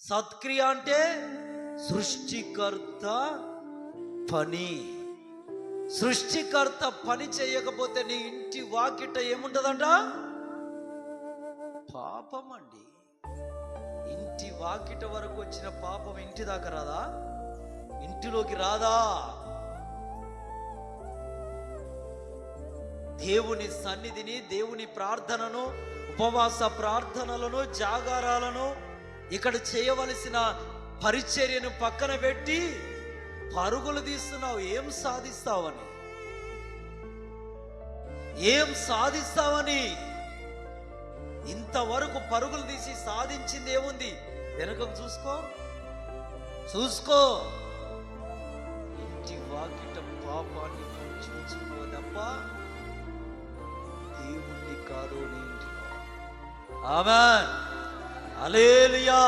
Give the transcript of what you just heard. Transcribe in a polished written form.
సత్క్రియ అంటే సృష్టికర్త పని. సృష్టికర్త పని చేయకపోతే నీ ఇంటి వాకిట ఏముంటదంట? పాపం అండి. ఇంటి వాకిట వరకు వచ్చిన పాపం ఇంటి దాకా రాదా? ఇంటిలోకి రాదా? దేవుని సన్నిధిని, దేవుని ప్రార్థనను, ఉపవాస ప్రార్థనలను, జాగారాలను, ఇక్కడ చేయవలసిన పరిచర్యను పక్కన పెట్టి పరుగులు తీస్తున్నావు. ఏం సాధిస్తావని? ఏం సాధిస్తావని? ఇంతవరకు పరుగులు తీసి సాధించింది ఏముంది? వెనకకు చూసుకో. ఇంటి వాకిట పాపాన్ని చూసుకో తప్ప దేవుణ్ణి కాదు నీ ఇంటిలో. ఆమేన్, హల్లెలూయా.